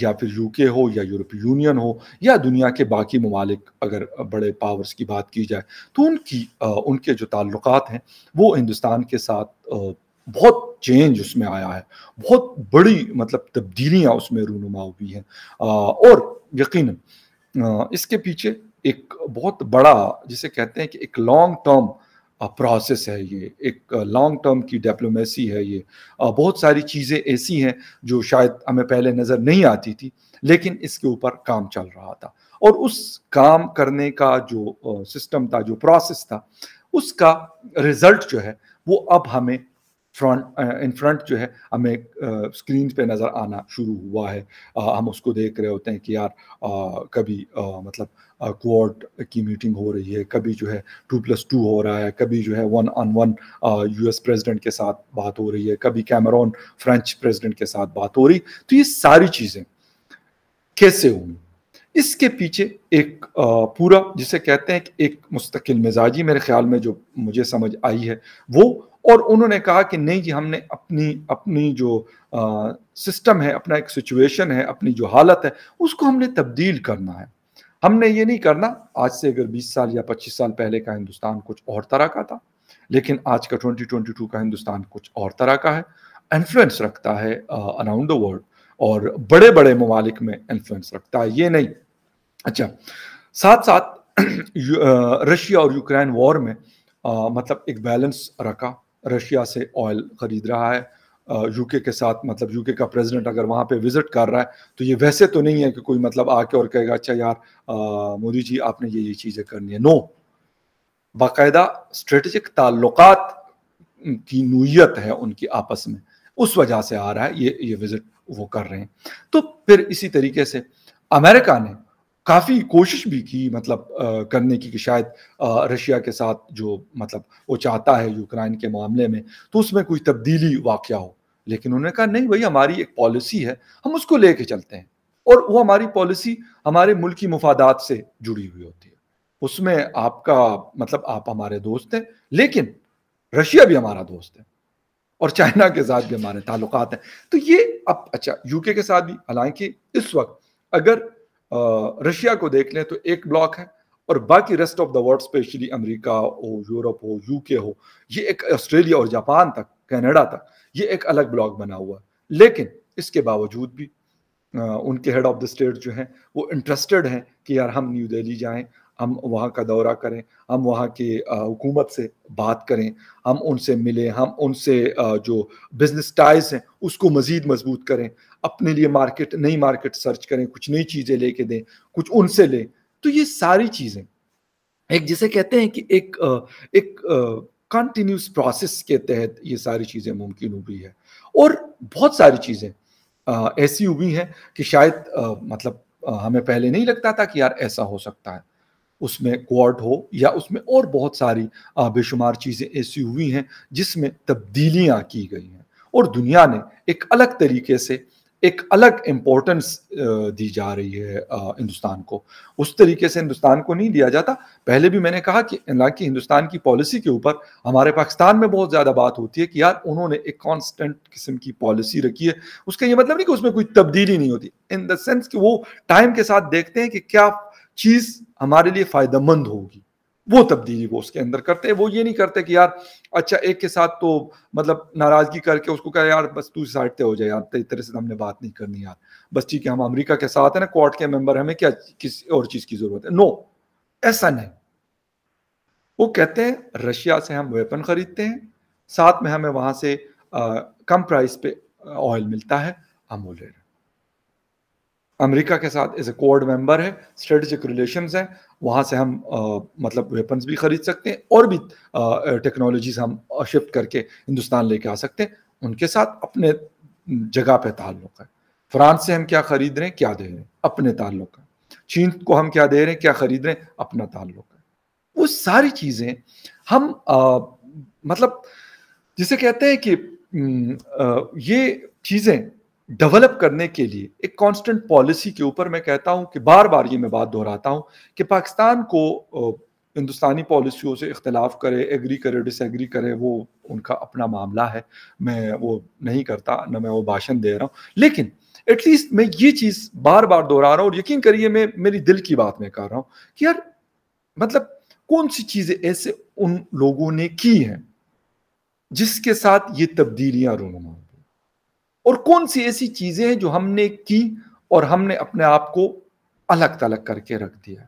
یا پھر UK ہو یا یورپی یونین ہو یا دنیا کے باقی ممالک، اگر بڑے پاورز کی بات کی جائے تو ان کے جو تعلقات ہیں وہ ہندوستان کے ساتھ بہت چینج اس میں آیا ہے، بہت بڑی مطلب تبدیلیاں اس میں رونما ہوئی ہیں، اور یقیناً اس کے پیچھے ایک بہت بڑا جسے کہتے ہیں کہ ایک لانگ ٹرم پروسیس ہے، یہ ایک لانگ ٹرم کی ڈپلومیسی ہے، یہ بہت ساری چیزیں ایسی ہیں جو شاید ہمیں پہلے نظر نہیں آتی تھی لیکن اس کے اوپر کام چل رہا تھا، اور اس کام کرنے کا جو سسٹم تھا، جو پروسیس تھا، اس کا رزلٹ جو ہے وہ اب ہمیں ان فرنٹ جو ہے ہمیں اسکرین پہ نظر آنا شروع ہوا ہے۔ ہم اس کو دیکھ رہے ہوتے ہیں کہ یار کبھی مطلب کوارٹ کی میٹنگ ہو رہی ہے، کبھی جو ہے 2+2 ہو رہا ہے، کبھی جو ہے 1-on-1 US پریزیڈنٹ کے ساتھ بات ہو رہی ہے، کبھی کیمرون فرینچ پریزیڈنٹ کے ساتھ بات ہو رہی۔ تو یہ ساری چیزیں کیسے ہوئی؟ اس کے پیچھے ایک پورا جسے کہتے ہیں کہ ایک مستقل مزاجی میرے خیال میں جو مجھے سمجھ آئی ہے وہ، اور انہوں نے کہا کہ نہیں جی، ہم نے اپنی جو سسٹم ہے، اپنا ایک سچویشن ہے، اپنی جو حالت ہے اس کو ہم نے تبدیل کرنا ہے۔ ہم نے یہ نہیں کرنا، آج سے اگر 20 سال یا 25 سال پہلے کا ہندوستان کچھ اور طرح کا تھا، لیکن آج کا 2022 کا ہندوستان کچھ اور طرح کا ہے، انفلوئنس رکھتا ہے اراؤنڈ دا ورلڈ، اور بڑے بڑے ممالک میں انفلوئنس رکھتا ہے، یہ نہیں۔ اچھا، ساتھ ساتھ رشیا اور یوکرین وار میں مطلب ایک بیلنس رکھا، رشیا سے آئل خرید رہا ہے، UK کے ساتھ مطلب UK کا پریزیڈنٹ اگر وہاں پہ وزٹ کر رہا ہے تو یہ ویسے تو نہیں ہے کہ کوئی مطلب آ کے اور کہے گا اچھا یار مودی جی آپ نے یہ چیزیں کرنی ہے، نو، باقاعدہ اسٹریٹجک تعلقات کی نوعیت ہے ان کی آپس میں، اس وجہ سے آ رہا ہے یہ وزٹ وہ کر رہے ہیں۔ تو پھر اسی طریقے سے امریکہ نے کافی کوشش بھی کی مطلب کرنے کی کہ شاید رشیا کے ساتھ جو مطلب وہ چاہتا ہے یوکرائن کے معاملے میں تو اس میں کوئی تبدیلی واقع ہو، لیکن انہوں نے کہا نہیں بھائی، ہماری ایک پالیسی ہے، ہم اس کو لے کے چلتے ہیں، اور وہ ہماری پالیسی ہمارے ملکی مفادات سے جڑی ہوئی ہوتی ہے، اس میں آپ کا مطلب آپ ہمارے دوست ہیں لیکن رشیا بھی ہمارا دوست ہے، اور چائنا کے ساتھ بھی ہمارے تعلقات ہیں۔ تو یہ اب اچھا UK کے ساتھ بھی، حالانکہ اس وقت اگر رشیا کو دیکھ لیں تو ایک بلاک ہے، اور باقی rest of the world specially امریکہ ہو، یورپ ہو، UK ہو، یہ ایک آسٹریلیا اور جاپان تک، کینیڈا تک، یہ ایک الگ بلاک بنا ہوا ہے، لیکن اس کے باوجود بھی ان کے ہیڈ آف دا اسٹیٹ جو ہیں وہ انٹرسٹڈ ہیں کہ یار ہم نیو دہلی جائیں، ہم وہاں کا دورہ کریں، ہم وہاں کی حکومت سے بات کریں، ہم ان سے ملیں، ہم ان سے جو بزنس ٹائز ہیں اس کو مزید مضبوط کریں، اپنے لیے نئی مارکیٹ سرچ کریں، کچھ نئی چیزیں لے کے دیں، کچھ ان سے لیں۔ تو یہ ساری چیزیں ایک جسے کہتے ہیں کہ ایک کنٹینیوس پروسیس کے تحت یہ ساری چیزیں ممکن ہوئی ہے، اور بہت ساری چیزیں ایسی ہوئی ہیں کہ شاید مطلب ہمیں پہلے نہیں لگتا تھا کہ یار ایسا ہو سکتا ہے، اس میں کوارٹ ہو یا اس میں اور بہت ساری بے شمار چیزیں ایسی ہوئی ہیں جس میں تبدیلیاں کی گئی ہیں، اور دنیا نے ایک الگ طریقے سے ایک الگ امپورٹنس دی جا رہی ہے ہندوستان کو، اس طریقے سے ہندوستان کو نہیں دیا جاتا۔ پہلے بھی میں نے کہا کہ ہندوستان کی پالیسی کے اوپر ہمارے پاکستان میں بہت زیادہ بات ہوتی ہے کہ یار انہوں نے ایک کانسٹنٹ قسم کی پالیسی رکھی ہے، اس کا یہ مطلب نہیں کہ اس میں کوئی تبدیلی نہیں ہوتی، ان دا سینس کہ وہ ٹائم کے ساتھ دیکھتے ہیں کہ کیا چیز ہمارے لیے فائدہ مند ہوگی، وہ تبدیلی وہ اس کے اندر کرتے ہیں۔ وہ یہ نہیں کرتے کہ یار اچھا ایک کے ساتھ تو مطلب ناراضگی کر کے اس کو کہا یار بس تو سائڈ پہ ہو جائے یار، طرح سے ہم نے بات نہیں کرنی یار، بس ٹھیک ہے ہم امریکہ کے ساتھ ہیں نا، کوارٹ کے ممبر، ہمیں کیا کسی اور چیز کی ضرورت ہے، نو، ایسا نہیں۔ وہ کہتے ہیں رشیا سے ہم ویپن خریدتے ہیں، ساتھ میں ہمیں وہاں سے کم پرائس پہ آئل ملتا ہے، ہم وہ لے رہے ہیں۔ امریکہ کے ساتھ ایز اے کوارڈ ممبر ہے، اسٹریٹجک ریلیشنز ہیں، وہاں سے ہم مطلب ویپنز بھی خرید سکتے ہیں، اور بھی ٹیکنالوجیز ہم شفٹ کر کے ہندوستان لے کے آ سکتے ہیں۔ ان کے ساتھ اپنے جگہ پہ تعلق ہے۔ فرانس سے ہم کیا خرید رہے ہیں، کیا دے رہے ہیں، اپنے تعلق ہے۔ چین کو ہم کیا دے رہے ہیں، کیا خرید رہے ہیں، اپنا تعلق ہے۔ وہ ساری چیزیں ہم مطلب جسے کہتے ہیں کہ یہ چیزیں ڈیولپ کرنے کے لیے ایک کانسٹنٹ پالیسی کے اوپر، میں کہتا ہوں کہ بار بار یہ میں بات دہراتا ہوں کہ پاکستان کو ہندوستانی پالیسیوں سے اختلاف کرے، ایگری کرے، ڈس ایگری کرے، وہ ان کا اپنا معاملہ ہے، میں وہ نہیں کرتا، نہ میں وہ بھاشن دے رہا ہوں، لیکن ایٹ لیسٹ میں یہ چیز بار بار دہرا رہا ہوں، اور یقین کریے میں میری دل کی بات میں کر رہا ہوں کہ یار مطلب کون سی چیزیں ایسے ان لوگوں نے کی ہیں جس کے ساتھ یہ تبدیلیاں رونما ہوئی، اور کون سی ایسی چیزیں ہیں جو ہم نے کی اور ہم نے اپنے آپ کو الگ تلگ کر کے رکھ دیا.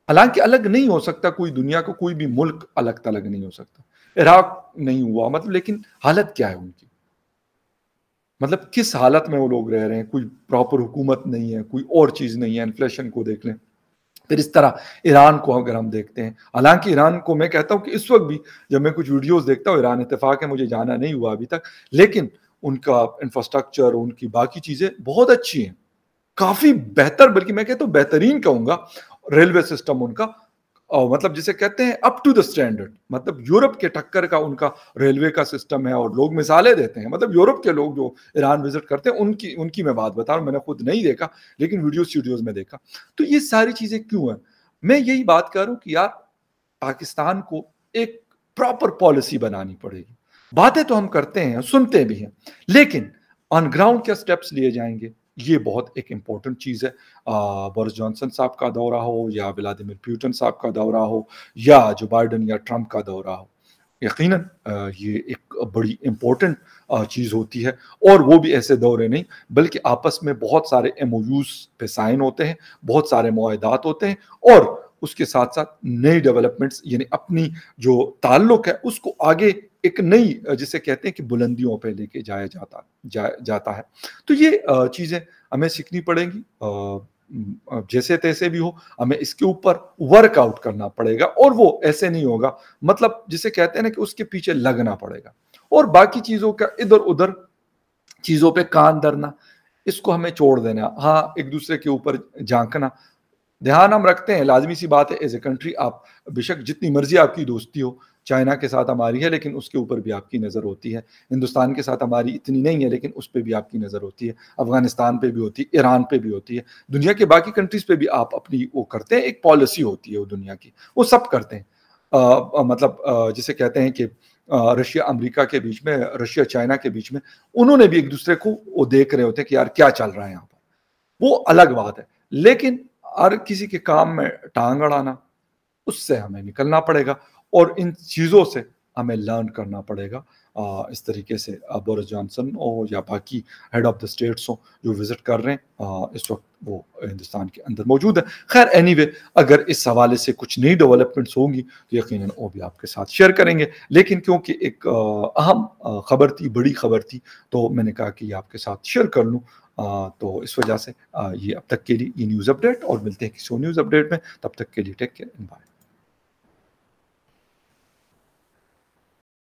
حالانکہ الگ نہیں ہو سکتا کوئی، دنیا کا کوئی بھی ملک الگ تلگ نہیں ہو سکتا. عراق نہیں ہوا مطلب، لیکن حالت کیا ہے ان کی؟ مطلب کس حالت میں وہ لوگ رہ رہے ہیں؟ کوئی پراپر حکومت نہیں ہے، کوئی اور چیز نہیں ہے. انفلیشن کو دیکھ لیں. پھر اس طرح ایران کو اگر ہم دیکھتے ہیں، حالانکہ ایران کو میں کہتا ہوں کہ اس وقت بھی جب میں کچھ ویڈیوز دیکھتا ہوں، ایران اتفاق ہے مجھے جانا نہیں ہوا ابھی تک، لیکن ان کا انفراسٹرکچر، ان کی باقی چیزیں بہت اچھی ہیں، کافی بہتر، بلکہ میں کہتا ہوں بہترین کہوں گا. ریلوے سسٹم ان کا مطلب جسے کہتے ہیں اپ ٹو دا اسٹینڈرڈ، مطلب یورپ کے ٹکر کا ان کا ریلوے کا سسٹم ہے. اور لوگ مثالیں دیتے ہیں، مطلب یورپ کے لوگ جو ایران وزٹ کرتے ہیں ان کی میں بات بتا رہا ہوں، میں نے خود نہیں دیکھا لیکن ویڈیوز میں دیکھا. تو یہ ساری چیزیں کیوں ہیں؟ میں یہی بات کر رہا ہوں کہ یار پاکستان کو ایک پراپر پالیسی بنانی پڑے گی. باتیں تو ہم کرتے ہیں، سنتے بھی ہیں، لیکن آن گراؤنڈ کیا سٹیپس لیے جائیں گے، یہ بہت ایک امپورٹنٹ چیز ہے. بورس جانسن صاحب کا دورہ ہو یا ولادیمیر پیوٹن صاحب کا دورہ ہو یا جو بائیڈن یا ٹرمپ کا دورہ ہو، یقیناً یہ ایک بڑی امپورٹنٹ چیز ہوتی ہے. اور وہ بھی ایسے دورے نہیں بلکہ آپس میں بہت سارے ایم او یوز پہ سائن ہوتے ہیں، بہت سارے معاہدات ہوتے ہیں، اور اس کے ساتھ ساتھ نئی ڈیولپمنٹس، یعنی اپنی جو تعلق ہے اس کو آگے ایک نئی جسے کہتے ہیں کہ بلندیوں پہ لے کے جایا جاتا ہے. تو یہ چیزیں ہمیں سیکھنی پڑیں گی. جیسے تیسے بھی ہو ہمیں اس کے اوپر ورک آؤٹ کرنا پڑے گا، اور وہ ایسے نہیں ہوگا مطلب جسے کہتے ہیں نا کہ اس کے پیچھے لگنا پڑے گا. اور باقی چیزوں کا ادھر ادھر چیزوں پہ کان دھرنا، اس کو ہمیں چھوڑ دینا. ہاں ایک دوسرے کے اوپر جھانکنا، دھیان ہم رکھتے ہیں، لازمی سی بات ہے. ایز اے کنٹری آپ بے شک جتنی مرضی آپ کی دوستی ہو، چائنا کے ساتھ ہماری ہے لیکن اس کے اوپر بھی آپ کی نظر ہوتی ہے. ہندوستان کے ساتھ ہماری اتنی نہیں ہے لیکن اس پہ بھی آپ کی نظر ہوتی ہے. افغانستان پہ بھی ہوتی ہے، ایران پہ بھی ہوتی ہے، دنیا کے باقی کنٹریز پہ بھی آپ اپنی وہ کرتے ہیں. ایک پالیسی ہوتی ہے وہ دنیا کی، وہ سب کرتے ہیں. مطلب جسے کہتے ہیں کہ رشیا امریکہ کے بیچ میں، رشیا چائنا کے بیچ میں، انہوں نے بھی ایک دوسرے کو وہ دیکھ رہے ہوتے ہیں کہ یار کیا چل رہا ہے یہاں پر. وہ الگ بات ہے، لیکن ہر کسی کے کام میں ٹانگ اڑانا، اس سے ہمیں نکلنا پڑے گا، اور ان چیزوں سے ہمیں لرن کرنا پڑے گا. اس طریقے سے بورس جانسن ہو یا باقی ہیڈ آف دا اسٹیٹس ہوں جو وزٹ کر رہے ہیں اس وقت، وہ ہندوستان کے اندر موجود ہے. خیر اینی وے، اگر اس حوالے سے کچھ نئی ڈیولپمنٹس ہوں گی تو یقیناً وہ بھی آپ کے ساتھ شیئر کریں گے. لیکن کیونکہ ایک اہم خبر تھی، بڑی خبر تھی، تو میں نے کہا کہ یہ آپ کے ساتھ شیئر کر لوں. تو اس وجہ سے یہ اب تک کے لیے یہ نیوز اپڈیٹ، اور ملتے ہیں کسی نیوز اپڈیٹ میں. تب تک کے لیے ٹیک کیئر، بائے.